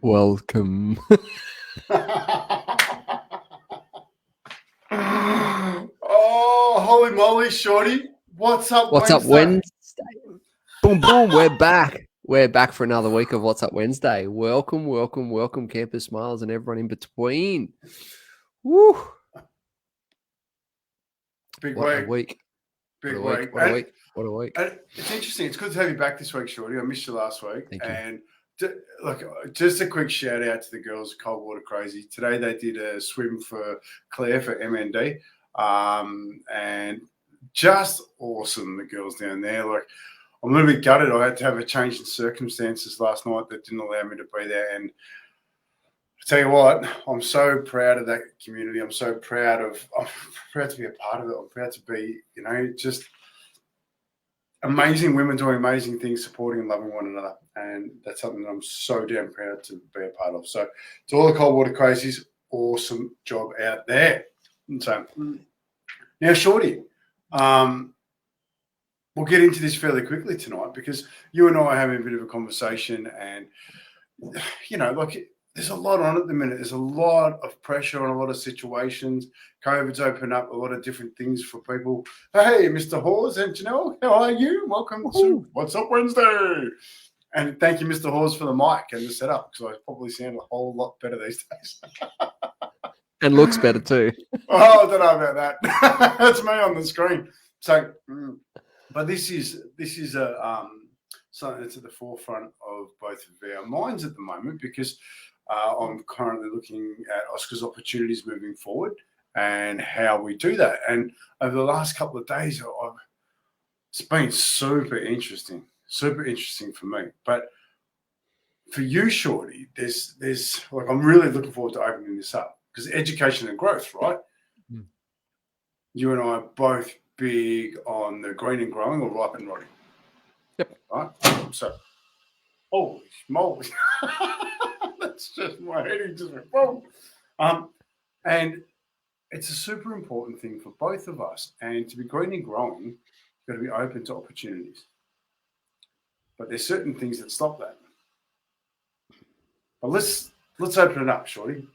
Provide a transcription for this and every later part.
Welcome. Oh, holy moly, Shorty. What's up, What's up, Wednesday? Wednesday? Boom, boom. We're back. We're back for another week of What's Up Wednesday. Welcome, welcome, welcome, Campus Smiles and everyone in between. Woo. Big What a week. week. Big What a week. week. What a week. What a week. And it's interesting. It's good to have you back this week, Shorty. I missed you last week. Thank you. And just a quick shout out to the girls at Cold Water Crazy. Today they did a swim for Claire for MND. And just awesome, the girls down there. Like, I'm a little bit gutted. I had to have a change in circumstances last night that didn't allow me to be there. And I tell you what, I'm so proud of that community. I'm proud to be a part of it. I'm proud to be, just amazing women doing amazing things, supporting and loving one another. And that's something that I'm so damn proud to be a part of. So to all the Cold Water Crazies, awesome job out there. And so now, Shorty, we'll get into this fairly quickly tonight because you and I are having a bit of a conversation and, there's a lot on at the minute. There's a lot of pressure on a lot of situations. COVID's opened up a lot of different things for people. Hey, Mr. Hawes and Janelle, how are you? Welcome to What's Up Wednesday. And thank you, Mr. Hawes, for the mic and the setup because I probably sound a whole lot better these days. And looks better too. Oh, I don't know about that. That's me on the screen. So, but this is something that's at the forefront of both of our minds at the moment because I'm currently looking at Oscar's opportunities moving forward and how we do that. And over the last couple of days, it's been super interesting for me. But for you, Shorty, there's like I'm really looking forward to opening this up because education and growth, right? Mm. You and I are both big on the green and growing or ripe and rotting. Yep. Right. So, holy moly. That's just my head just went boom. And it's a super important thing for both of us. And to be green and growing, you've got to be open to opportunities. But there's certain things that stop that. But let's open it up, Shorty.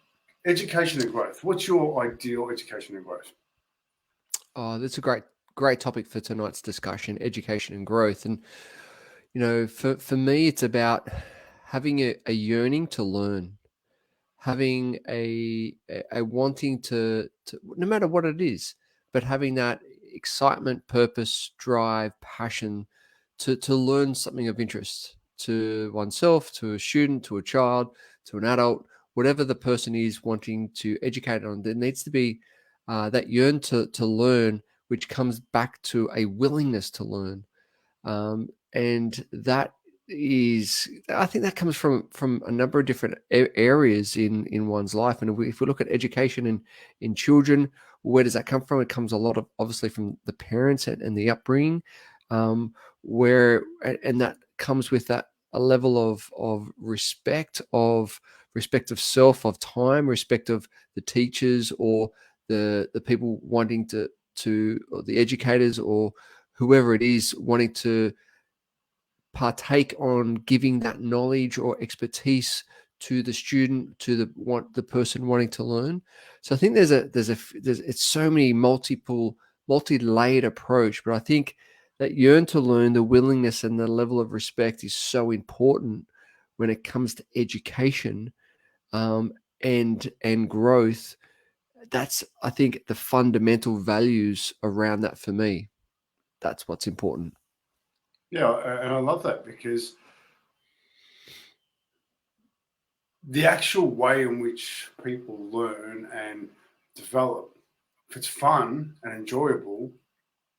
Education and growth. What's your ideal education and growth? Oh, that's a great topic for tonight's discussion, education and growth. And, for me, it's about having a yearning to learn, having a wanting to, no matter what it is, but having that excitement, purpose, drive, passion to learn something of interest to oneself, to a student, to a child, to an adult, whatever the person is wanting to educate on. There needs to be that yearn to learn, which comes back to a willingness to learn. And that is, I think that comes from a number of different areas in one's life. And if we look at education in children, where does that come from? It comes a lot of obviously from the parents and the upbringing, and that comes with that a level of respect of self, of time, respect of the teachers or the people wanting to or the educators or whoever it is wanting to partake on giving that knowledge or expertise to the student, to the person wanting to learn. So I think there's it's so many multi-layered approach, but I think that yearn to learn, the willingness and the level of respect is so important when it comes to education and growth. That's, I think, the fundamental values around that for me. That's what's important. Yeah, and I love that because the actual way in which people learn and develop, if it's fun and enjoyable,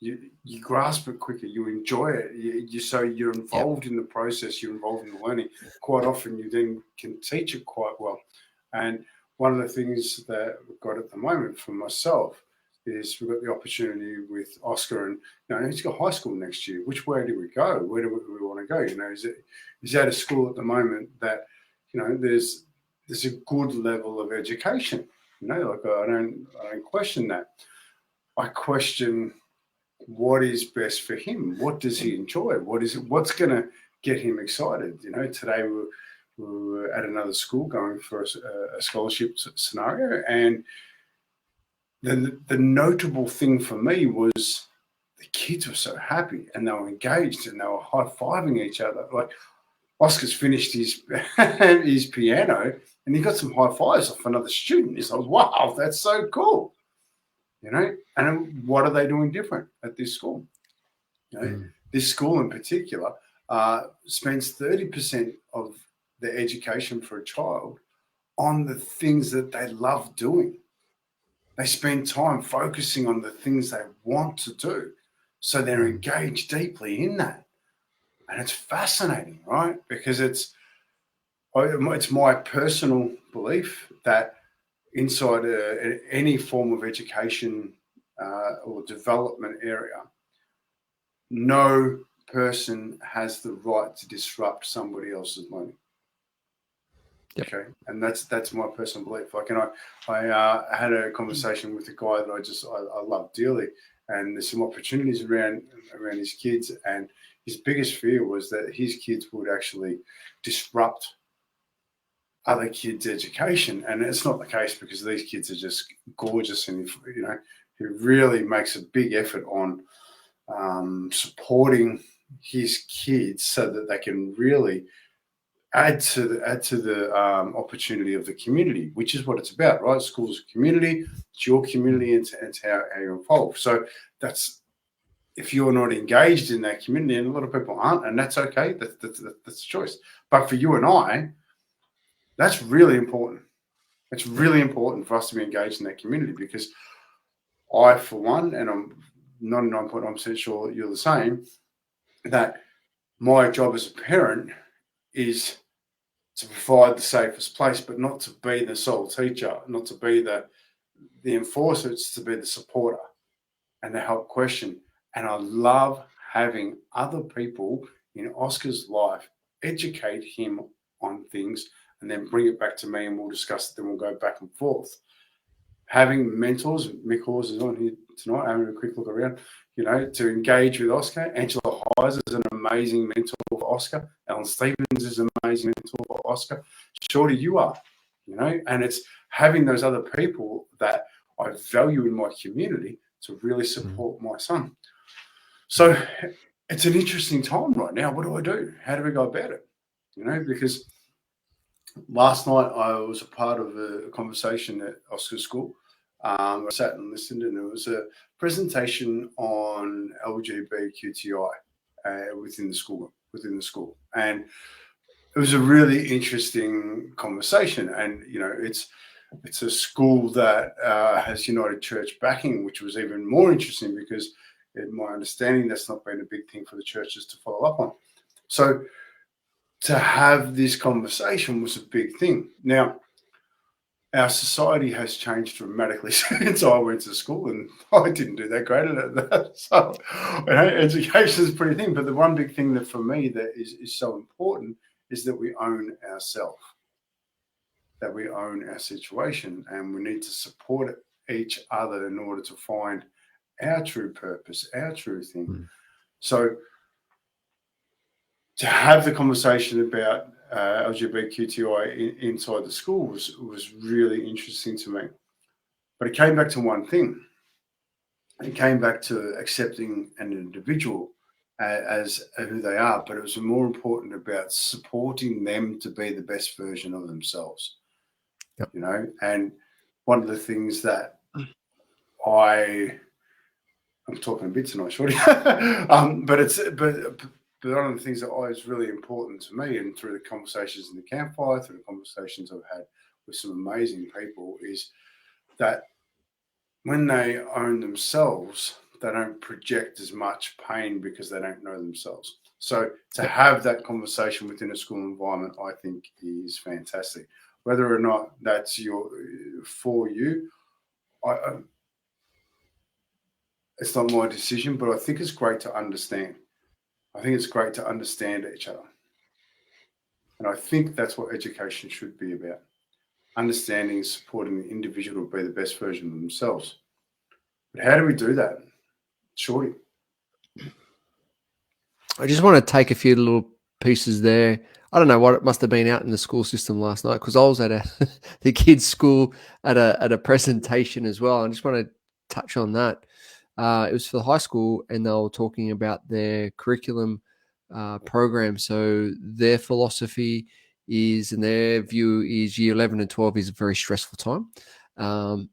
you grasp it quicker, you enjoy it. You're involved in the process, you're involved in the learning. Quite often you then can teach it quite well. And one of the things that we've got at the moment for myself is we've got the opportunity with Oscar and he's got high school next year. Which way do we go? Where do we want to go? He's at a school at the moment that there's a good level of education. I don't question that. I question what is best for him. What does he enjoy? What's going to get him excited? Today we were at another school going for a scholarship scenario, and the notable thing for me was the kids were so happy and they were engaged and they were high-fiving each other. Like Oscar's finished his his piano and he got some high fives off another student. He's like, wow, that's so cool. And what are they doing different at this school? This school in particular spends 30% of the education for a child on the things that they love doing. They spend time focusing on the things they want to do. So they're engaged deeply in that. And it's fascinating, right? Because it's my personal belief that inside any form of education or development area, no person has the right to disrupt somebody else's learning. Yep. Okay, and that's my personal belief. Like, and I had a conversation with a guy that I love dearly, and there's some opportunities around his kids, and his biggest fear was that his kids would actually disrupt other kids' education, and it's not the case because these kids are just gorgeous, and he really makes a big effort on supporting his kids so that they can really add to the opportunity of the community, which is what it's about, right? School's a community, it's your community, and it's how you're involved. So that's, if you're not engaged in that community, and a lot of people aren't, and that's okay, that's a choice. But for you and I, that's really important. It's really important for us to be engaged in that community, because I, for one, and I'm 99.9% sure you're the same, that my job as a parent is to provide the safest place, but not to be the sole teacher, not to be the enforcer. It's to be the supporter and to help question. And I love having other people in Oscar's life educate him on things and then bring it back to me, and we'll discuss it, then we'll go back and forth. Having mentors, Mick Hawes is on here tonight, having a quick look around, to engage with Oscar. Angela Hise is an amazing mentor for Oscar. Alan Stevens is an amazing mentor for Oscar. Shorty, you are, and it's having those other people that I value in my community to really support my son. So it's an interesting time right now. What do I do? How do we go about it? Because last night I was a part of a conversation at Oscar's school. I sat and listened, and it was a presentation on LGBTQI within the school, and it was a really interesting conversation. And it's a school that has United Church backing, which was even more interesting because, in my understanding, that's not been a big thing for the churches to follow up on. So to have this conversation was a big thing. Now, our society has changed dramatically since I went to school, and I didn't do that great at that. So, education is a pretty thing. But the one big thing that for me that is so important is that we own ourselves, that we own our situation, and we need to support each other in order to find our true purpose, our true thing. So to have the conversation about LGBTQI inside the school was really interesting to me. But it came back to one thing. It came back to accepting an individual as who they are, but it was more important about supporting them to be the best version of themselves. Yep. And one of the things that I'm talking a bit tonight, Shorty, but one of the things that is really important to me, and through the conversations in the campfire, through the conversations I've had with some amazing people, is that when they own themselves, they don't project as much pain because they don't know themselves. So to have that conversation within a school environment, I think is fantastic. Whether or not that's for you, it's not my decision, but I think it's great to understand. I think it's great to understand each other. And I think that's what education should be about. Understanding and supporting the individual to be the best version of themselves. But how do we do that? Shorty. I just want to take a few little pieces there. I don't know what it must have been out in the school system last night, because I was at the kids' school at a presentation as well. I just want to touch on that. It was for the high school, and they were talking about their curriculum program. So their philosophy is, and their view is, year 11 and 12 is a very stressful time. And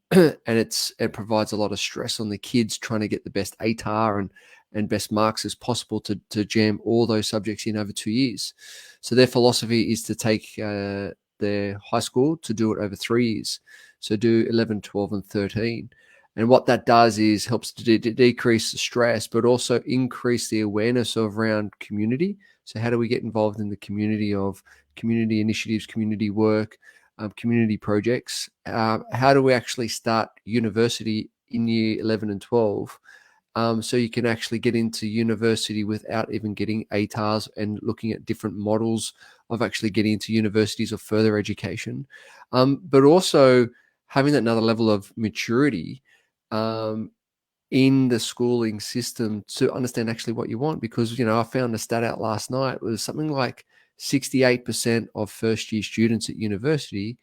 it provides a lot of stress on the kids trying to get the best ATAR and best marks as possible to jam all those subjects in over 2 years. So their philosophy is to take their high school to do it over 3 years. So do 11, 12, and 13. And what that does is helps to decrease the stress, but also increase the awareness around community. So how do we get involved in the community of community initiatives, community work, community projects? How do we actually start university in year 11 and 12? So you can actually get into university without even getting ATARs, and looking at different models of actually getting into universities or further education. But also having that another level of maturity in the schooling system to understand actually what you want. Because, I found a stat out last night. It was something like 68% of first year students at university,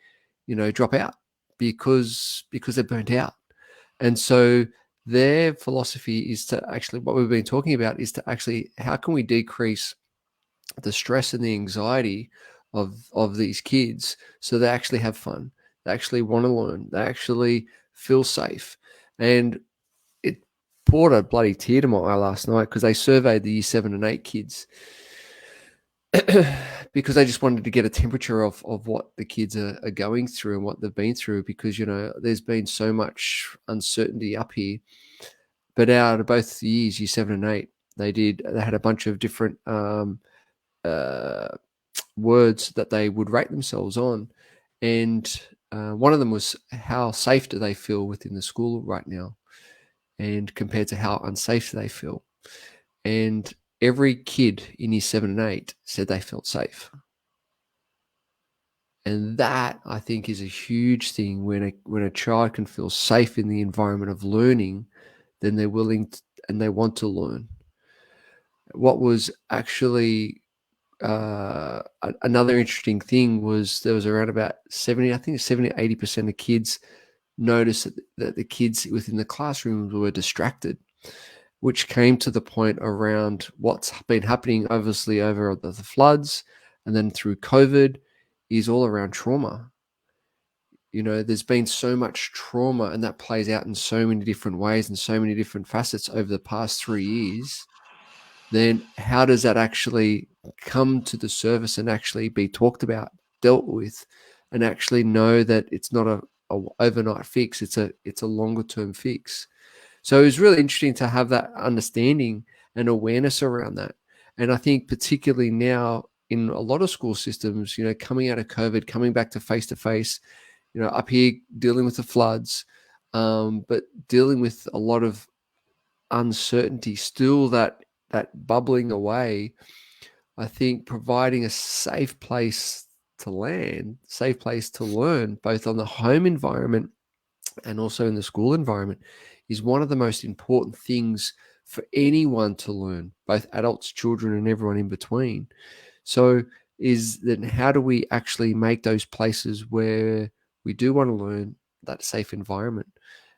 drop out because they're burnt out. And so their philosophy is to actually, what we've been talking about is to actually, how can we decrease the stress and the anxiety of these kids so they actually have fun, they actually want to learn, they actually feel safe. And it brought a bloody tear to my eye last night, because they surveyed the year 7 and 8 kids because they just wanted to get a temperature of what the kids are going through and what they've been through, because, there's been so much uncertainty up here. But out of both the years, year 7 and 8, they had a bunch of different words that they would rate themselves on. And one of them was, how safe do they feel within the school right now, and compared to how unsafe they feel. And every kid in year 7 and 8 said they felt safe. And that, I think, is a huge thing. When a child can feel safe in the environment of learning, then they're willing to, and they want to learn. What was actually another interesting thing was, there was around about 70 or 80% of kids noticed that the kids within the classrooms were distracted, which came to the point around what's been happening, obviously, over the floods and then through COVID, is all around trauma. There's been so much trauma, and that plays out in so many different ways and so many different facets over the past 3 years. Then how does that actually come to the surface and actually be talked about, dealt with, and actually know that it's not a overnight fix, it's a longer term fix. So it was really interesting to have that understanding and awareness around that. And I think particularly now in a lot of school systems, coming out of COVID, coming back to face, up here dealing with the floods, but dealing with a lot of uncertainty still, that bubbling away. I think providing a safe place to land, safe place to learn, both on the home environment and also in the school environment, is one of the most important things for anyone to learn, both adults, children, and everyone in between. So is then, how do we actually make those places where we do want to learn, that safe environment?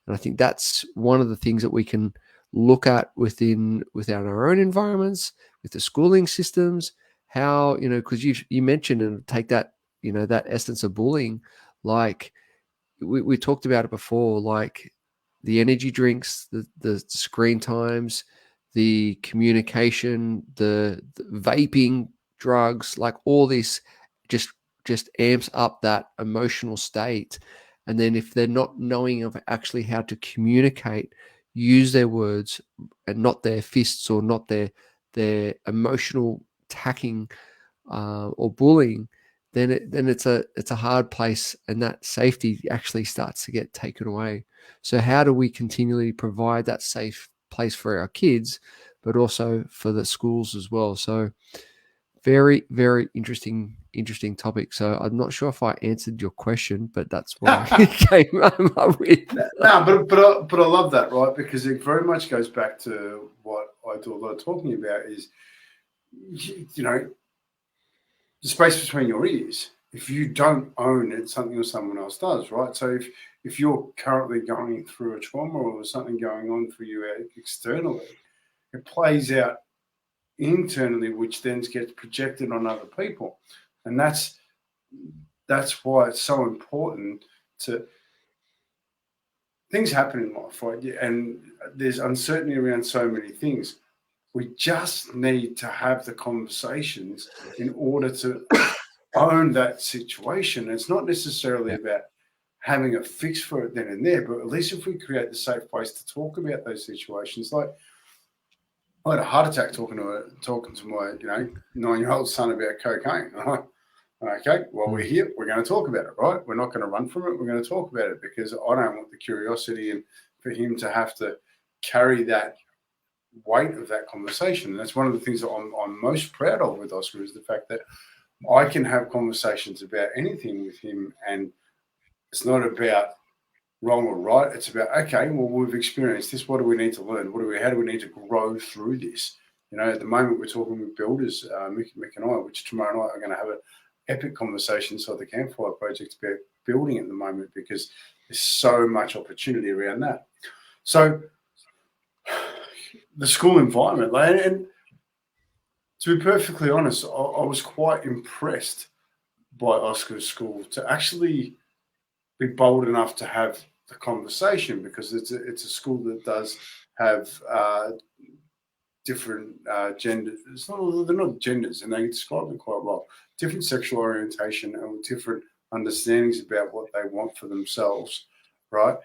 And I think that's one of the things that we can look at within our own environments, with the schooling systems. How, because you mentioned, and take that, that essence of bullying, like we talked about it before, like the energy drinks, the screen times, the communication, the vaping, drugs, like all this just amps up that emotional state. And then if they're not knowing of actually how to communicate, use their words and not their fists, or not their emotional attacking or bullying, then it's a hard place, and that safety actually starts to get taken away. So how do we continually provide that safe place for our kids, but also for the schools as well? So very, very interesting topic. So I'm not sure if I answered your question, but that's what I came up with. No, but I love that, right? Because it very much goes back to what I do a lot of talking about is, the space between your ears. If you don't own it, something or someone else does, right? So if you're currently going through a trauma or something going on for you externally, it plays out internally, which then gets projected on other people. And that's why it's so important to things happen in life, right? And there's uncertainty around so many things. We just need to have the conversations in order to own that situation. It's not necessarily about having a fix for it then and there, but at least if we create the safe place to talk about those situations, like I had a heart attack talking to my 9-year-old son about cocaine. Okay, well, we're here. We're going to talk about it, right? We're not going to run from it. We're going to talk about it because I don't want the curiosity and for him to have to carry that weight of that conversation. And that's one of the things that I'm most proud of with Oscar is the fact that I can have conversations about anything with him, and it's not about wrong or right. It's about, okay, well, we've experienced this. What do we need to learn? How do we need to grow through this? At the moment, we're talking with builders, Mick and I, which tomorrow night are going to have an epic conversation inside the Campfire Project about building at the moment because there's so much opportunity around that. So the school environment, and to be perfectly honest, I was quite impressed by Oscar's school to actually be bold enough to have the conversation because it's a school that does have different genders. They're not genders, and they describe it quite well. Different sexual orientation and different understandings about what they want for themselves, right?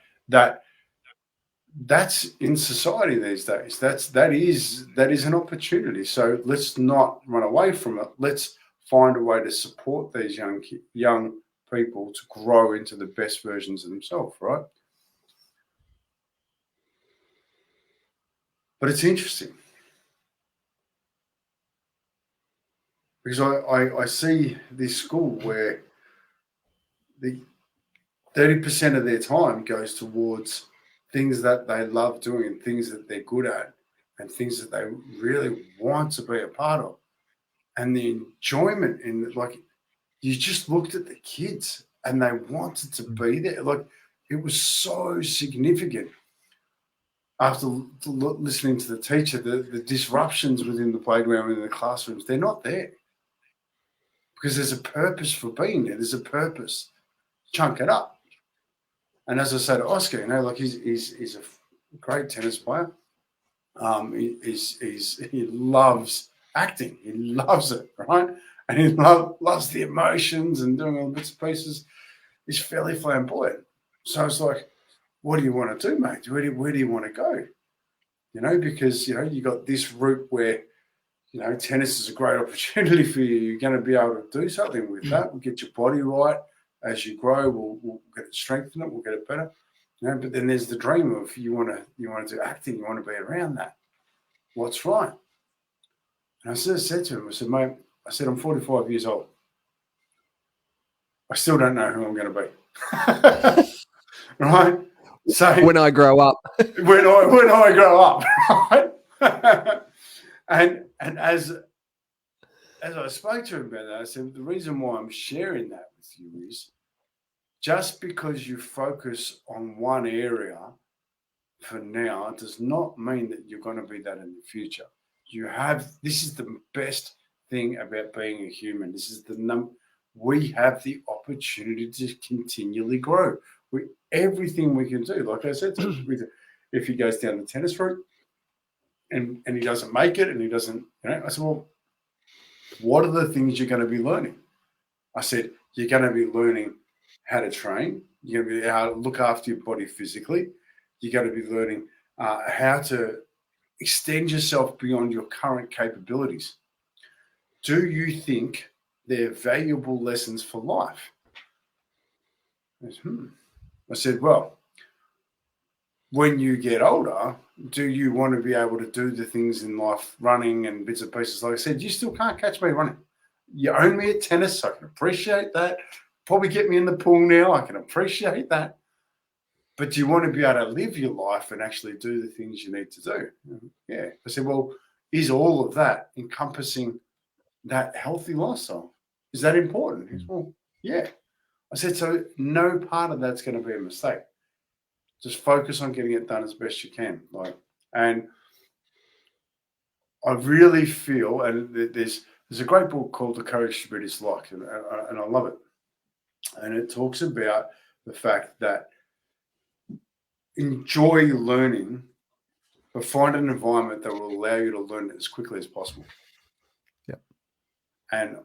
That's in society these days. That is an opportunity. So let's not run away from it. Let's find a way to support these young people to grow into the best versions of themselves, right? But it's interesting because I see this school where the 30% of their time goes towards things that they love doing and things that they're good at and things that they really want to be a part of. And the enjoyment in, like, you just looked at the kids and they wanted to be there. Like, it was so significant. After listening to the teacher, the disruptions within the playground and in the classrooms, they're not there. Because there's a purpose for being there. There's a purpose. Chunk it up. And as I said to Oscar, like he's a great tennis player. He loves acting. He loves it, right? And he loves the emotions and doing all the bits and pieces. He's fairly flamboyant. So it's like, what do you want to do, mate? Where do you want to go? Because, you got this route where, tennis is a great opportunity for you. You're going to be able to do something with that. We'll get your body right. As you grow, we'll get it strengthened. We'll get it better. But then there's the dream of you want to do acting. You want to be around that. What's right? And I said to him, I said, mate, I'm 45 years old. I still don't know who I'm going to be. Right? So when I grow up. when I grow up, right? and as I spoke to him about that, I said, the reason why I'm sharing that with you is just because you focus on one area for now does not mean that you're going to be that in the future. This is the best thing about being a human. This is we have the opportunity to continually grow. Everything we can do. Like I said, if he goes down the tennis route and he doesn't make it and he doesn't, I said, well, what are the things you're going to be learning? I said, you're going to be learning how to train. You're going to be how to look after your body physically. You're going to be learning how to extend yourself beyond your current capabilities. Do you think they're valuable lessons for life? I said, well, when you get older, do you want to be able to do the things in life, running and bits and pieces? Like I said, you still can't catch me running. You own me at tennis, so I can appreciate that. Probably get me in the pool now, I can appreciate that. But do you want to be able to live your life and actually do the things you need to do? Yeah. I said, well, is all of that encompassing that healthy lifestyle? Is that important? He goes, well, yeah. I said, so no part of that's going to be a mistake. Just focus on getting it done as best you can. And I really feel, and there's a great book called The Courage to Be Disliked, and I love it. And it talks about the fact that enjoy learning, but find an environment that will allow you to learn it as quickly as possible. Yeah. And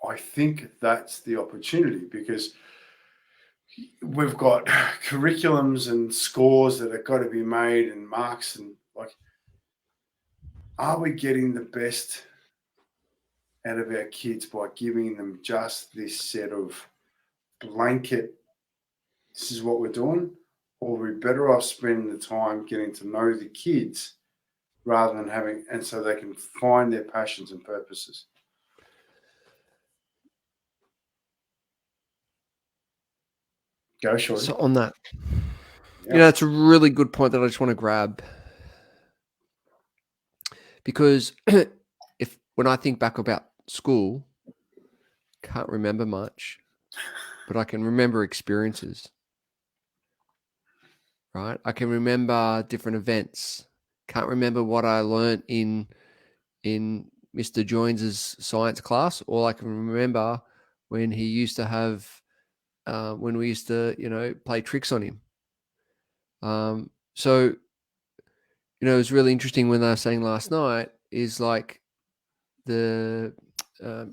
I think that's the opportunity, because we've got curriculums and scores that have got to be made and marks, and are we getting the best out of our kids by giving them just this set of blanket, this is what we're doing? Or are we better off spending the time getting to know the kids rather than having, and so they can find their passions and purposes? Go, Shorty. So on that, it's a really good point that I just want to grab, because when I think back about school, can't remember much, but I can remember experiences, right? I can remember different events. Can't remember what I learned in Mr. Joins's science class. All I can remember when he used to have, when we used to, play tricks on him. So, it was really interesting when they were saying last night is like the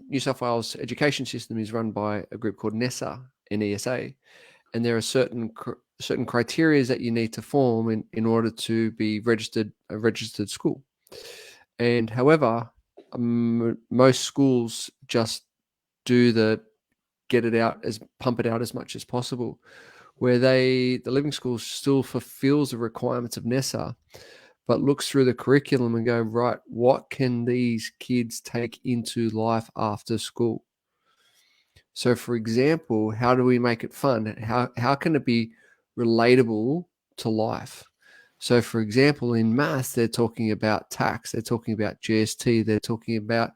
New South Wales education system is run by a group called NESA, NESA, and there are certain criteria that you need to form in order to be a registered school. And however, most schools just pump it out as much as possible, where the Living School still fulfills the requirements of NESA, but looks through the curriculum and go, right, what can these kids take into life after school? So, for example, how do we make it fun? How can it be relatable to life? So, for example, in maths, they're talking about tax, they're talking about GST, they're talking about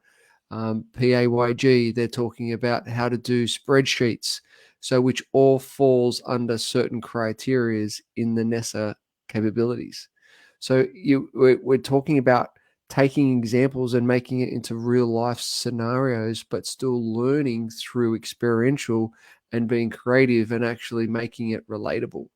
PAYG, they're talking about how to do spreadsheets, so which all falls under certain criteria in the NESA capabilities. So we're talking about taking examples and making it into real life scenarios, but still learning through experiential and being creative and actually making it relatable.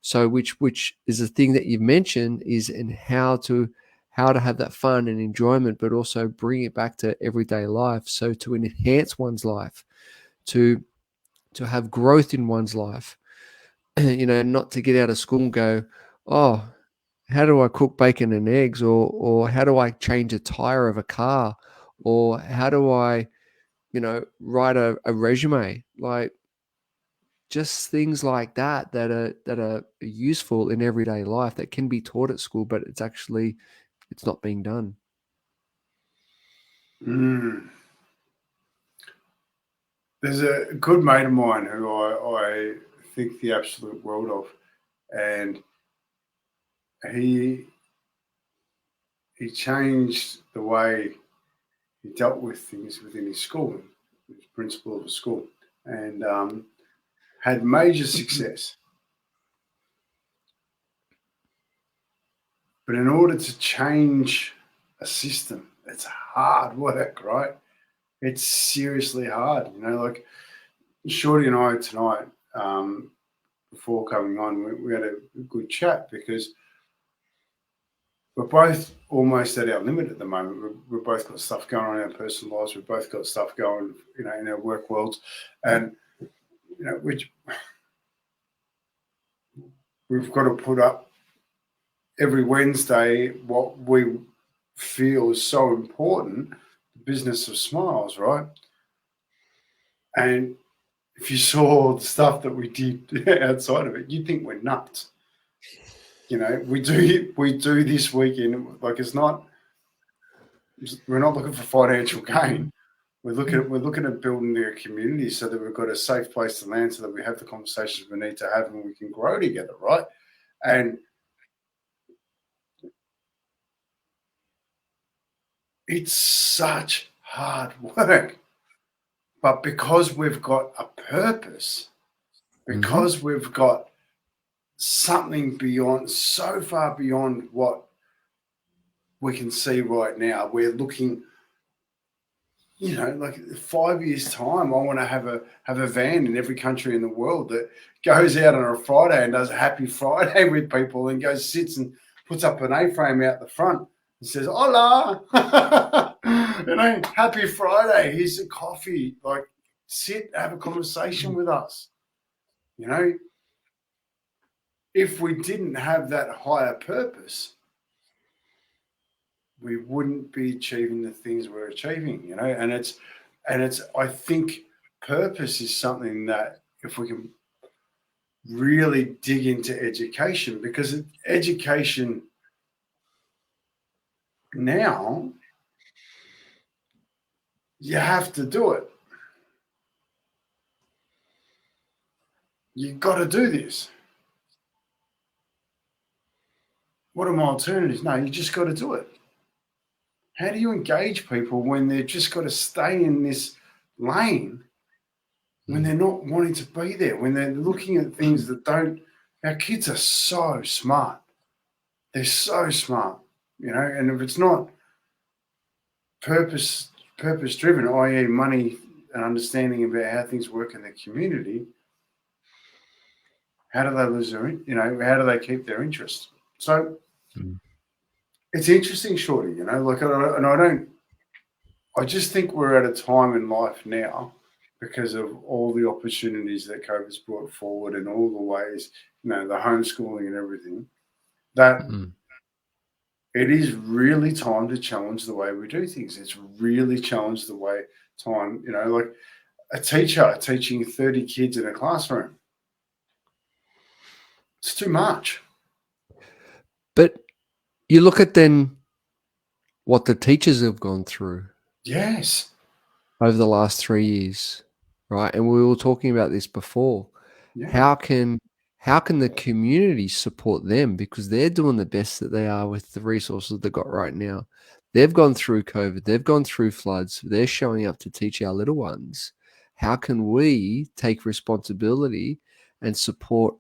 So which is a thing that you've mentioned is in how to have that fun and enjoyment, but also bring it back to everyday life. So to enhance one's life, to have growth in one's life, not to get out of school and go, oh, how do I cook bacon and eggs, or how do I change a tire of a car, or how do I, write a resume? Like just things like that are useful in everyday life that can be taught at school, but it's not being done. There's a good mate of mine who I think the absolute world of, and he changed the way he dealt with things within his school. He was principal of a school, and had major success. But in order to change a system, it's hard work, right? It's seriously hard. Like Shorty and I tonight, before coming on, we had a good chat, because we're both almost at our limit at the moment. We've both got stuff going on in our personal lives. We've both got stuff going, in our work worlds, and which we've got to put up every Wednesday what we feel is so important, the business of smiles, right? And if you saw the stuff that we did outside of it, you'd think we're nuts. We do this weekend, like we're not looking for financial gain. We're looking at building their community so that we've got a safe place to land, so that we have the conversations we need to have and we can grow together, right? And it's such hard work. But because we've got a purpose, because we've got something beyond, so far beyond what we can see right now, we're looking, like 5 years' time, I want to have a van in every country in the world that goes out on a Friday and does a Happy Friday with people and sits and puts up an A-frame out the front and says, "Hola, Happy Friday. Here's a coffee. Like, sit, have a conversation with us." If we didn't have that higher purpose, we wouldn't be achieving the things we're achieving. And it's I think purpose is something that, if we can really dig into education, because education now, you have to do it. You've got to do this. What are my alternatives? No, you just got to do it. How do you engage people when they've just got to stay in this lane, when they're not wanting to be there, when they're looking at things that don't? Our kids are so smart. They're so smart, and if it's not purpose driven, i.e. money and understanding about how things work in the community, how do they lose their, how do they keep their interest? So it's interesting, Shorty, I just think we're at a time in life now, because of all the opportunities that COVID's brought forward and all the ways, the homeschooling and everything, that it is really time to challenge the way we do things. It's really challenged the way time, like a teacher teaching 30 kids in a classroom. It's too much. But you look at then what the teachers have gone through. Yes. Over the last 3 years, right? And we were talking about this before. Yeah. How can the community support them, because they're doing the best that they are with the resources they've got right now? They've gone through COVID. They've gone through floods. They're showing up to teach our little ones. How can we take responsibility and support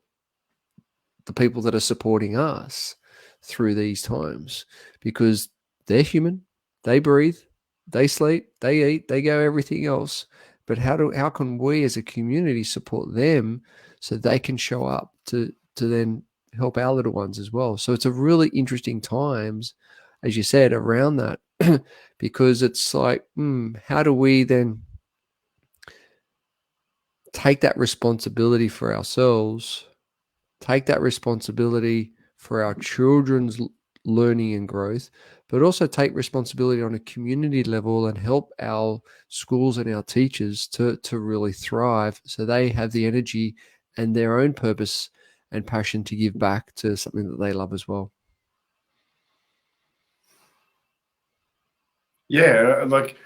the people that are supporting us through these times? Because they're human. They breathe. They sleep, they eat, they go everything else. But how can we as a community support them so they can show up to then help our little ones as well? So it's a really interesting times, as you said, around that, because it's like, how do we then take that responsibility for ourselves, take that responsibility for our children's learning and growth, but also take responsibility on a community level and help our schools and our teachers to really thrive, so they have the energy and their own purpose and passion to give back to something that they love as well. Yeah, like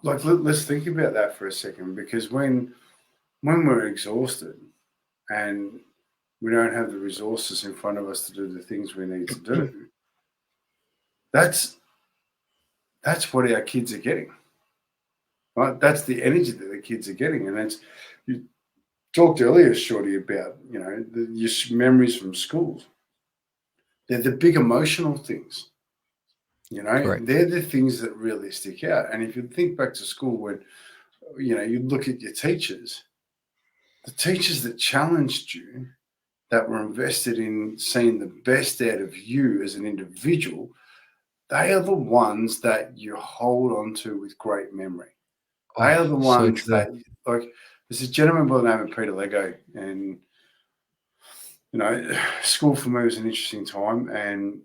let's think about that for a second, because when we're exhausted and we don't have the resources in front of us to do the things we need to do, that's what our kids are getting, right? That's the energy that the kids are getting. And that's, you talked earlier, Shorty, about, your memories from schools. They're the big emotional things, Correct. They're the things that really stick out. And if you think back to school, when, you look at your teachers, the teachers that challenged you, that were invested in seeing the best out of you as an individual, they are the ones that you hold on to with great memory. They are the ones that, like, there's a gentleman by the name of Peter Lego, and, school for me was an interesting time, and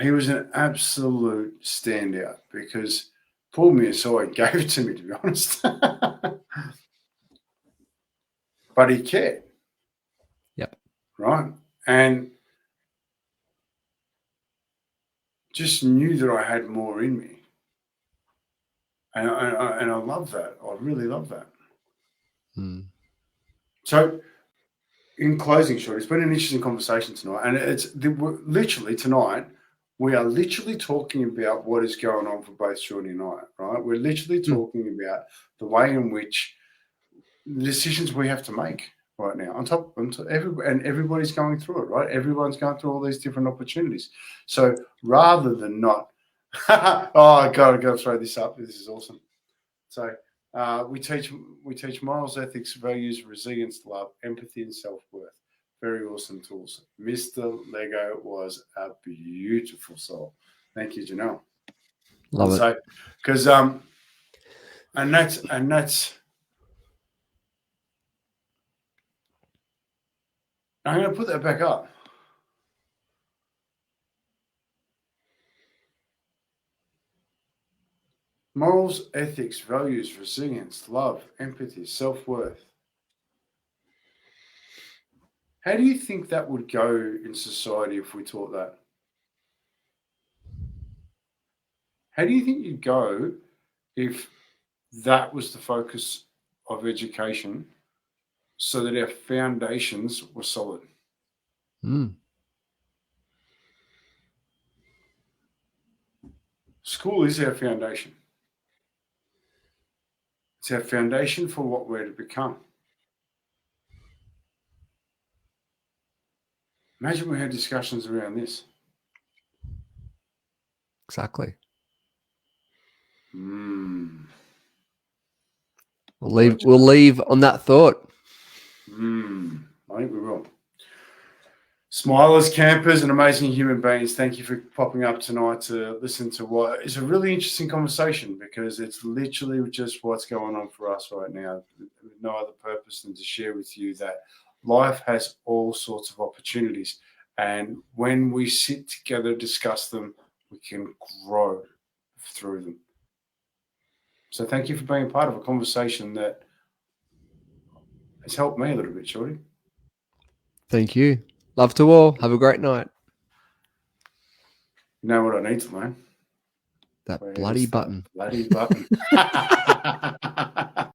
he was an absolute standout because pulled me aside, gave it to me, to be honest. But he cared. Yep. Right. And just knew that I had more in me. And I love that. I really love that. So, in closing, Short, it's been an interesting conversation tonight. And it's literally tonight, we are literally talking about what is going on for both Jordy and I, right? We're literally talking about the way in which the decisions we have to make right now on top and everybody's going through it, right? Everyone's going through all these different opportunities. So rather than not, oh, I gotta throw this up. This is awesome. So we teach morals, ethics, values, resilience, love, empathy, and self-worth. Very awesome tools. Mr. Lego was a beautiful soul. Thank you, Janelle. Love it. Because and that's I'm going to put that back up. Morals, ethics, values, resilience, love, empathy, self-worth. How do you think that would go in society if we taught that? How do you think you'd go if that was the focus of education so that our foundations were solid? School is our foundation. It's our foundation for what we're to become. Imagine we had discussions around this. Exactly. Mm. We'll leave on that thought. I think we will. Smilers, campers, and amazing human beings, thank you for popping up tonight to listen to what is a really interesting conversation, because it's literally just what's going on for us right now. No other purpose than to share with you that life has all sorts of opportunities. And when we sit together, discuss them, we can grow through them. So thank you for being part of a conversation that has helped me a little bit, Shorty. Thank you. Love to all. Have a great night. You know what I need to learn? That bloody button. Bloody button.